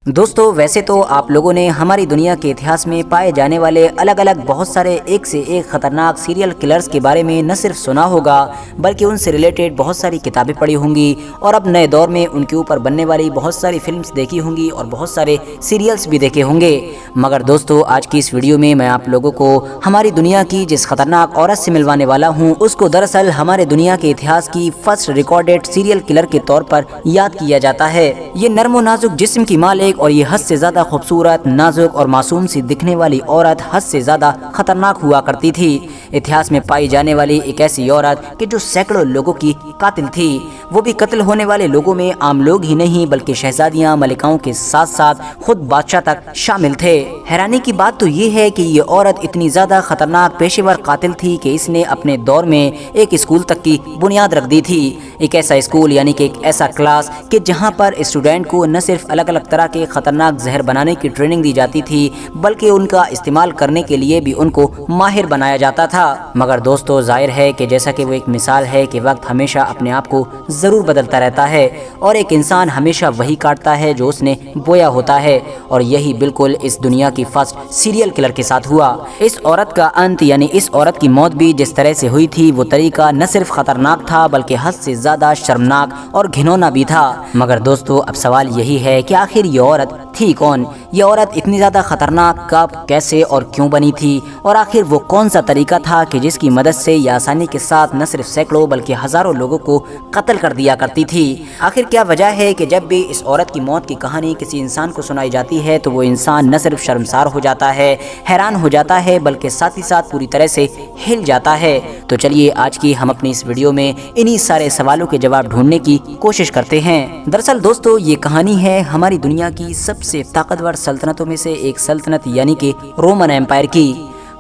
दोस्तों वैसे तो आप लोगों ने हमारी दुनिया के इतिहास में पाए जाने वाले अलग अलग बहुत सारे एक से एक खतरनाक सीरियल किलर्स के बारे में न सिर्फ सुना होगा बल्कि उनसे रिलेटेड बहुत सारी किताबें पढ़ी होंगी और अब नए दौर में उनके ऊपर बनने वाली बहुत सारी फिल्म्स देखी होंगी और बहुत सारे सीरियल्स भी देखे होंगे। मगर दोस्तों आज की इस वीडियो में मैं आप लोगों को हमारी दुनिया की जिस खतरनाक औरत से मिलवाने वाला हूँ उसको दरअसल हमारे दुनिया के इतिहास की फर्स्ट रिकॉर्डेड सीरियल किलर के तौर पर याद किया जाता है। ये नर्मो नाजुक जिस्म की मालिक और ये हद से ज्यादा खूबसूरत, नाजुक और मासूम सी दिखने वाली औरत हद से ज्यादा खतरनाक हुआ करती थी। इतिहास में पाई जाने वाली एक ऐसी औरत कि जो सैकड़ों लोगों की कातिल थी, वो भी कत्ल होने वाले लोगों में आम लोग ही नहीं बल्कि शहजादियां, मलिकाओं के साथ साथ खुद बादशाह तक शामिल थे। हैरानी की बात तो ये है कि ये औरत इतनी ज्यादा खतरनाक पेशेवर कातिल थी कि इसने अपने दौर में एक स्कूल तक की बुनियाद रख दी थी। एक ऐसा स्कूल यानी कि एक ऐसा क्लास कि जहाँ पर स्टूडेंट को न सिर्फ अलग अलग तरह के खतरनाक जहर बनाने की ट्रेनिंग दी जाती थी बल्कि उनका इस्तेमाल करने के लिए भी उनको माहिर बनाया जाता था। मगर दोस्तों जाहिर है कि जैसा कि वो एक मिसाल है कि वक्त हमेशा अपने आप को जरूर बदलता रहता है और एक इंसान हमेशा वही काटता है जो उसने बोया होता है, और यही बिल्कुल इस दुनिया की फर्स्ट सीरियल किलर के साथ हुआ। इस औरत का अंत यानी इस औरत की मौत भी जिस तरह से हुई थी वो तरीका न सिर्फ खतरनाक था बल्कि हद से ज्यादा शर्मनाक और घिनौना भी था। मगर दोस्तों अब सवाल यही है कि आखिर ये औरत थी कौन? ये औरत इतनी ज्यादा खतरनाक कब, कैसे और क्यों बनी थी, और आखिर वो कौन सा तरीका था कि जिसकी मदद से ये आसानी के साथ न सिर्फ सैकड़ों बल्कि हजारों लोगों को कत्ल कर दिया करती थी? आखिर क्या वजह है कि जब भी इस औरत की मौत की कहानी किसी इंसान को सुनाई जाती है तो वो इंसान न सिर्फ शर्मसार हो जाता है, हैरान हो जाता है, बल्कि साथ ही साथ पूरी तरह से हिल जाता है? तो चलिए आज की हम अपनी इस वीडियो में इन्हीं सारे सवालों के जवाब ढूंढने की कोशिश करते हैं। दरअसल दोस्तों ये कहानी है हमारी दुनिया की सबसे ताकतवर सल्तनतों में से एक सल्तनत यानी कि रोमन एम्पायर की।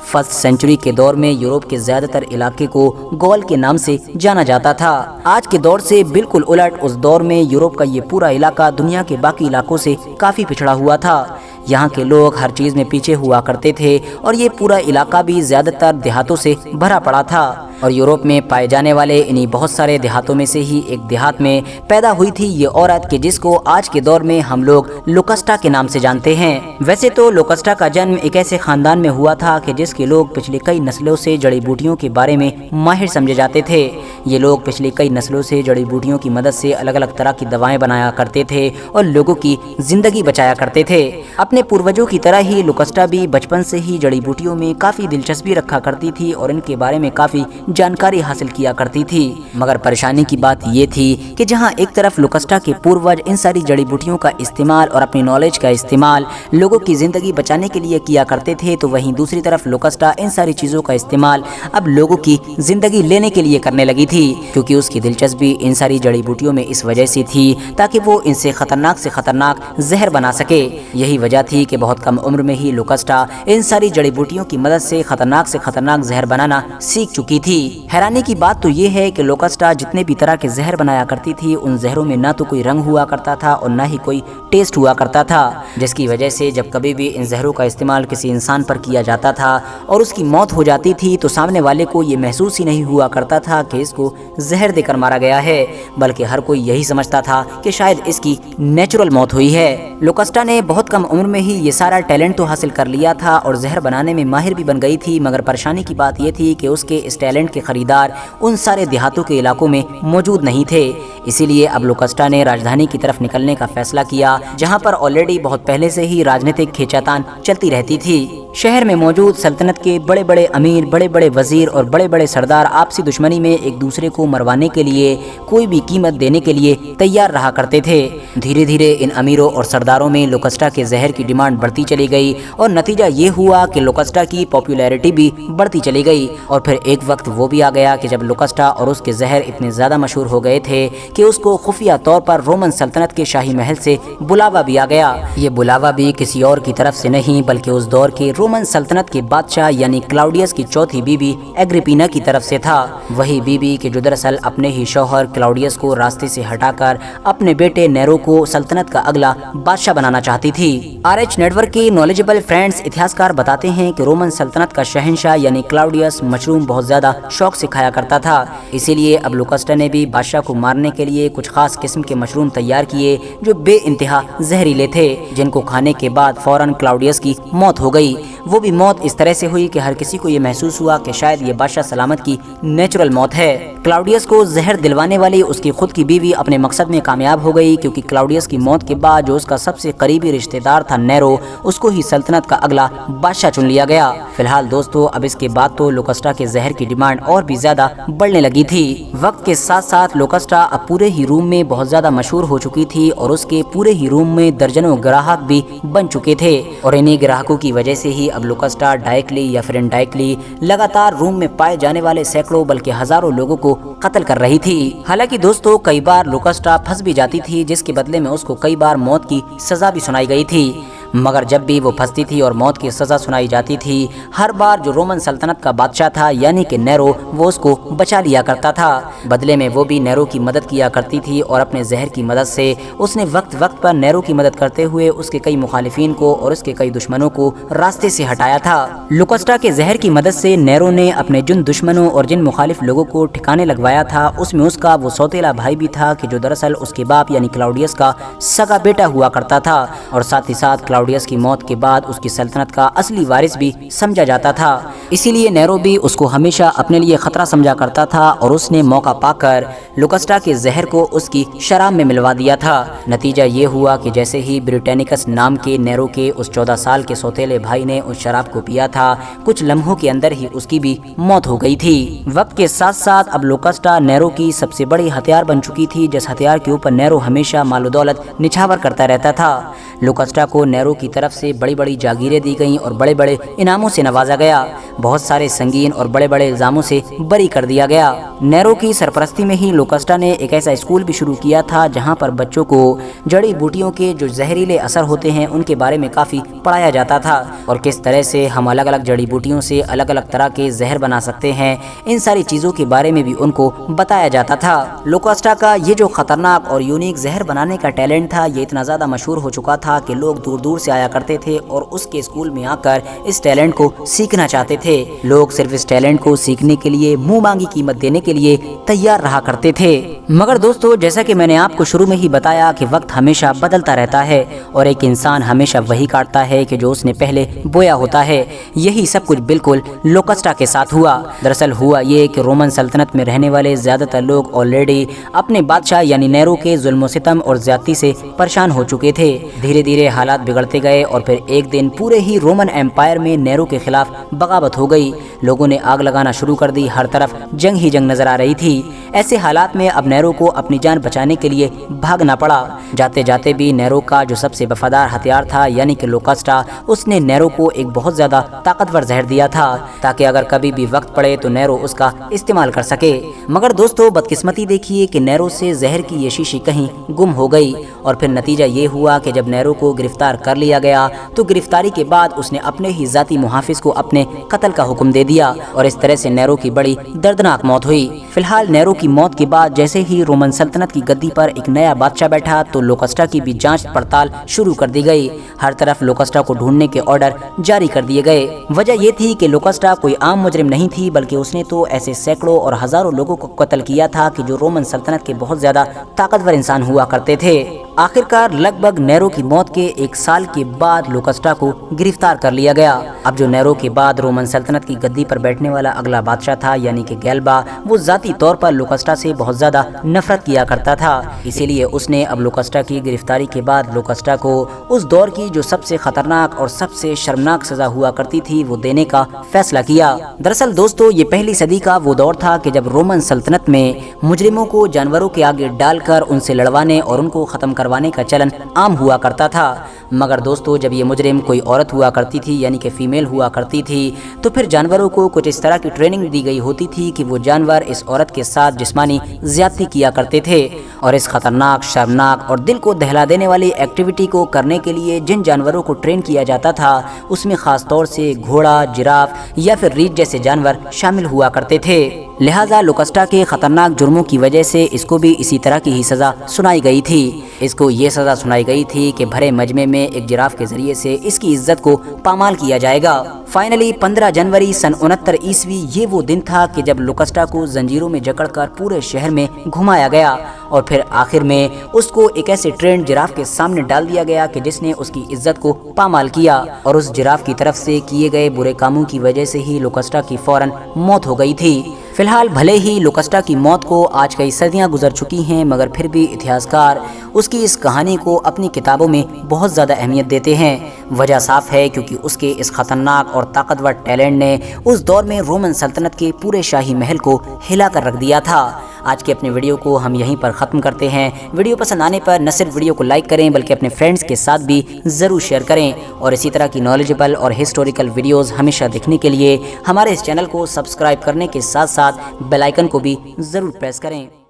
फर्स्ट सेंचुरी के दौर में यूरोप के ज्यादातर इलाके को गौल के नाम से जाना जाता था। आज के दौर से बिल्कुल उलट उस दौर में यूरोप का ये पूरा इलाका दुनिया के बाकी इलाकों से काफी पिछड़ा हुआ था। यहाँ के लोग हर चीज में पीछे हुआ करते थे और ये पूरा इलाका भी ज्यादातर देहातों से भरा पड़ा था। और यूरोप में पाए जाने वाले इन्हीं बहुत सारे देहातों में से ही एक देहात में पैदा हुई थी ये औरत कि जिसको आज के दौर में हम लोग लोकस्टा के नाम से जानते हैं। वैसे तो लोकस्टा का जन्म एक ऐसे खानदान में हुआ था कि जिसके लोग पिछले कई नस्लों से जड़ी बूटियों के बारे में माहिर समझे जाते थे। ये लोग पिछले कई नस्लों से जड़ी बूटियों की मदद से अलग अलग तरह की दवाएं बनाया करते थे और लोगों की जिंदगी बचाया करते थे। अपने पूर्वजों की तरह ही लोकस्टा भी बचपन से ही जड़ी बूटियों में काफी दिलचस्पी रखा करती थी और इनके बारे में काफी जानकारी हासिल किया करती थी। मगर परेशानी की बात ये थी कि जहां एक तरफ लोकस्टा के पूर्वज इन सारी जड़ी बूटियों का इस्तेमाल और अपनी नॉलेज का इस्तेमाल लोगों की जिंदगी बचाने के लिए किया करते थे, तो वहीं दूसरी तरफ लोकस्टा इन सारी चीजों का इस्तेमाल अब लोगों की जिंदगी लेने के लिए करने लगी थी, क्योंकि उसकी दिलचस्पी इन सारी जड़ी बूटियों में इस वजह से थी ताकि वो इनसे खतरनाक जहर बना सके। यही वजह थी कि बहुत कम उम्र में ही लोकस्टा इन सारी जड़ी बूटियों की मदद से खतरनाक जहर बनाना सीख चुकी थी। हैरानी की बात तो ये है कि लोकस्टा जितने भी तरह के जहर बनाया करती थी उन जहरों में ना तो कोई रंग हुआ करता था और ना ही कोई टेस्ट हुआ करता था, जिसकी वजह से जब कभी भी इन जहरों का इस्तेमाल किसी इंसान पर किया जाता था और उसकी मौत हो जाती थी तो सामने वाले को ये महसूस ही नहीं हुआ करता था कि इसको जहर देकर मारा गया है, बल्कि हर कोई यही समझता था कि शायद इसकी नेचुरल मौत हुई है। लोकस्टा ने बहुत कम उम्र में ही ये सारा टैलेंट तो हासिल कर लिया था और जहर बनाने में माहिर भी बन गई थी, मगर परेशानी की बात ये थी कि उसके इस टैलेंट के खरीदार उन सारे देहातों के इलाकों में मौजूद नहीं थे। इसीलिए अब लोकस्टा ने राजधानी की तरफ निकलने का फैसला किया, जहां पर ऑलरेडी बहुत पहले से ही राजनीतिक खींचातान चलती रहती थी। शहर में मौजूद सल्तनत के बड़े बड़े अमीर, बड़े बड़े वजीर और बड़े बड़े सरदार आपसी दुश्मनी में एक दूसरे को मरवाने के लिए कोई भी कीमत देने के लिए तैयार रहा करते थे। धीरे धीरे इन अमीरों और सरदारों में लोकस्टा के जहर की डिमांड बढ़ती चली गई और नतीजा ये हुआ कि लोकस्टा की पॉपुलैरिटी भी बढ़ती चली गई। और फिर एक वक्त वो भी आ गया कि जब लोकस्टा और उसके जहर इतने ज्यादा मशहूर हो गए थे कि उसको खुफिया तौर पर रोमन सल्तनत के शाही महल से बुलावा भी आ गया। ये बुलावा भी किसी और की तरफ से नहीं बल्कि उस दौर के रोमन सल्तनत के बादशाह यानी क्लाउडियस की चौथी बीबी एग्रिपीना की तरफ से था। वही बीबी के जो दरअसल अपने ही शौहर क्लाउडियस को रास्ते से हटाकर अपने बेटे नेरो को सल्तनत का अगला बादशाह बनाना चाहती थी। RH नेटवर्क के नॉलेजेबल फ्रेंड्स इतिहासकार बताते हैं कि रोमन सल्तनत का शहंशाह यानी क्लाउडियस मशरूम बहुत ज्यादा शौक से खाया करता था। इसीलिए अब लोकास्टा ने भी बादशाह को मारने के लिए कुछ खास किस्म के मशरूम तैयार किए जो बे इंतहा जहरीले थे, जिनको खाने के बाद फौरन क्लाउडियस की मौत हो गई। वो भी मौत इस तरह से हुई कि हर किसी को ये महसूस हुआ कि शायद ये बादशाह सलामत की नेचुरल मौत है। क्लाउडियस को जहर दिलवाने वाली उसकी खुद की बीवी अपने मकसद में कामयाब हो गई, क्योंकि क्लाउडियस की मौत के बाद जो उसका सबसे करीबी रिश्तेदार था नेरो, उसको ही सल्तनत का अगला बादशाह चुन लिया गया। फिलहाल दोस्तों अब इसके बाद तो लोकास्टा के जहर की डिमांड और भी ज्यादा बढ़ने लगी थी। वक्त के साथ साथ लोकास्टा अब पूरे ही रूम में बहुत ज्यादा मशहूर हो चुकी थी और उसके पूरे ही रूम में दर्जनों ग्राहक भी बन चुके थे, और इन्हीं ग्राहकों की वजह से ही अब लोकास्टा डायरेक्टली या फिर इनडायरेक्टली लगातार रूम में पाए जाने वाले सैकड़ों बल्कि हजारों लोगों को कत्ल कर रही थी। हालांकि दोस्तों कई बार लोकास्टा फंस भी जाती थी, जिसके बदले में उसको कई बार मौत की सजा भी सुनाई गई थी। मगर जब भी वो फंसती थी और मौत की सजा सुनाई जाती थी, हर बार जो रोमन सल्तनत का बादशाह था यानी कि नेरो, वो उसको बचा लिया करता था। बदले में वो भी नेरो की मदद किया करती थी और अपने जहर की मदद से उसने वक्त वक्त पर नेरो की मदद करते हुए उसके कई मुखालिफिन को और उसके कई दुश्मनों को रास्ते से हटाया था। लोकास्टा के जहर की मदद से नेरो ने अपने जिन दुश्मनों और जिन मुखालिफ लोगों को ठिकाने लगवाया था, उसमें उसका वो सौतेला भाई भी था कि जो दरअसल उसके बाप यानी क्लाउडियस का सगा बेटा हुआ करता था, और साथ ही साथ क्लाउडियस की मौत के बाद उसकी सल्तनत का असली वारिस भी समझा जाता था। इसीलिए नेरो भी उसको हमेशा अपने लिए खतरा समझा करता था और उसने मौका पाकर लोकास्टा के जहर को उसकी शराब में मिलवा दिया था। नतीजा ये हुआ कि जैसे ही ब्रिटेनिकस नाम के नेरो के उस 14 साल के सौतेले भाई ने उस शराब को पिया था, कुछ लम्हों के अंदर ही उसकी भी मौत हो गई थी। वक्त के साथ साथ अब लोकास्टा नेरो की सबसे बड़ी हथियार बन चुकी थी, जिस हथियार के ऊपर नेरो हमेशा मालो दौलत निछावर करता रहता था। लोकास्टा को नेरो की तरफ से बड़ी बड़ी जागीरें दी गईं और बड़े बड़े इनामों से नवाजा गया। बहुत सारे संगीन और बड़े बड़े इल्जामों से बरी कर दिया गया। नेरो की सरपरस्ती में ही लोकास्टा ने एक ऐसा स्कूल भी शुरू किया था जहां पर बच्चों को जड़ी बूटियों के जो जहरीले असर होते हैं उनके बारे में काफ़ी पढ़ाया जाता था, और किस तरह से हम अलग अलग जड़ी बूटियों से अलग अलग तरह के जहर बना सकते हैं, इन सारी चीज़ों के बारे में भी उनको बताया जाता था। लोकास्टा का ये जो खतरनाक और यूनिक जहर बनाने का टैलेंट था, ये इतना ज़्यादा मशहूर हो चुका था कि लोग दूर दूर से आया करते थे और उसके स्कूल में आकर इस टैलेंट को सीखना चाहते थे। लोग सिर्फ इस टैलेंट को सीखने के लिए मुंह मांगी कीमत देने के लिए तैयार रहा करते थे। मगर दोस्तों जैसा कि मैंने आपको शुरू में ही बताया कि वक्त हमेशा बदलता रहता है और एक इंसान हमेशा वही काटता है कि जो उसने पहले बोया होता है। यही सब कुछ बिल्कुल लोकास्टा के साथ हुआ। दरअसल हुआ ये कि रोमन सल्तनत में रहने वाले ज्यादातर लोग ऑलरेडी अपने बादशाह यानी नेरो के जुल्म सितम और ज्यादती से परेशान हो चुके थे। धीरे धीरे हालात बिगड़ते गए और फिर एक दिन पूरे ही रोमन एम्पायर में नेरो के खिलाफ बगावत हो गई। लोगों ने आग लगाना शुरू कर दी, हर तरफ जंग ही जंग नजर आ रही थी। ऐसे हालात में अब नेरो को अपनी जान बचाने के लिए भागना पड़ा। जाते जाते भी नेरो का जो सबसे वफादार हथियार था यानी कि लोकास्टा, उसने नेरो को एक बहुत ज्यादा ताकतवर जहर दिया था ताकि अगर कभी भी वक्त पड़े तो नेरो उसका इस्तेमाल कर सके। मगर दोस्तों बदकिस्मती देखिए कि नेरो से जहर की ये शीशी कहीं गुम हो गई और फिर नतीजा ये हुआ कि जब नेरो को गिरफ्तार कर लिया गया तो गिरफ्तारी के बाद उसने अपने ही जाती मुहाफिज को अपने कत्ल का हुक्म दे दिया और इस तरह से नेरो की बड़ी दर्दनाक मौत हुई। फिलहाल नेरो की मौत के बाद जैसे ही रोमन सल्तनत की गद्दी पर एक नया बादशाह बैठा तो लोकास्टा की भी जांच पड़ताल शुरू कर दी गई। हर तरफ लोकास्टा को ढूंढने के ऑर्डर जारी कर दिए गए। वजह ये थी कि लोकास्टा कोई आम मुजरिम नहीं थी, बल्कि उसने तो ऐसे सैकड़ों और हजारों लोगों को कत्ल किया था कि जो रोमन सल्तनत के बहुत ज्यादा ताकतवर इंसान हुआ करते थे। आखिरकार लगभग नेरो की मौत के एक साल के बाद लोकास्टा को गिरफ्तार कर लिया गया। अब जो नेरो के बाद रोमन सल्तनत की गद्दी पर बैठने वाला अगला बादशाह था यानी कि गैल्बा, वो जाती तौर पर लोकास्टा से बहुत ज्यादा नफरत किया करता था। इसीलिए उसने अब लोकास्टा की गिरफ्तारी के बाद लोकास्टा को उस दौर की जो सबसे खतरनाक और सबसे शर्मनाक सजा हुआ करती थी वो देने का फैसला किया। दरअसल दोस्तों ये पहली सदी का वो दौर था कि जब रोमन सल्तनत में मुजरिमों को जानवरों के आगे डालकर उनसे लड़वाने और उनको खत्म करवाने का चलन आम हुआ करता था। मगर दोस्तों जब ये मुजरिम कोई औरत हुआ करती थी यानी कि फीमेल हुआ करती थी तो फिर जानवरों को कुछ इस तरह की ट्रेनिंग दी गई होती थी कि वो जानवर इस औरत के साथ जिस्मानी ज्यादती किया करते थे। और इस खतरनाक, शर्मनाक और दिल को दहला देने वाली एक्टिविटी को करने के लिए जिन जानवरों को ट्रेन किया जाता था उसमें खास तौर से घोड़ा, जिराफ या फिर रीछ जैसे जानवर शामिल हुआ करते थे। लिहाजा लोकस्टा के खतरनाक जुर्मों की वजह से इसको भी इसी तरह की ही सज़ा सुनाई गई थी। इसको ये सज़ा सुनाई गई थी कि भरे मजमे में एक जिराफ के ज़रिए से इसकी इज्जत को पामाल किया जाएगा। फाइनली 15 जनवरी सन 69 ईस्वी ये वो दिन था कि जब लोकस्टा को जंजीरों में जकड़कर पूरे शहर में घुमाया गया और फिर आखिर में उसको एक ऐसे ट्रेंड जिराफ के सामने डाल दिया गया कि जिसने उसकी इज्जत को पामाल किया और उस जिराफ की तरफ से किए गए बुरे कामों की वजह से ही लोकस्टा की फौरन मौत हो गई थी। फिलहाल भले ही लोकस्टा की मौत को आज कई सदियां गुजर चुकी हैं, मगर फिर भी इतिहासकार उसकी इस कहानी को अपनी किताबों में बहुत ज़्यादा अहमियत देते हैं। वजह साफ है क्योंकि उसके इस खतरनाक और ताकतवर टैलेंट ने उस दौर में रोमन सल्तनत के पूरे शाही महल को हिला कर रख दिया था। आज के अपने वीडियो को हम यहीं पर ख़त्म करते हैं। वीडियो पसंद आने पर न सिर्फ वीडियो को लाइक करें बल्कि अपने फ्रेंड्स के साथ भी ज़रूर शेयर करें और इसी तरह की नॉलेजेबल और हिस्टोरिकल वीडियोस हमेशा देखने के लिए हमारे इस चैनल को सब्सक्राइब करने के साथ साथ बेल आइकन को भी ज़रूर प्रेस करें।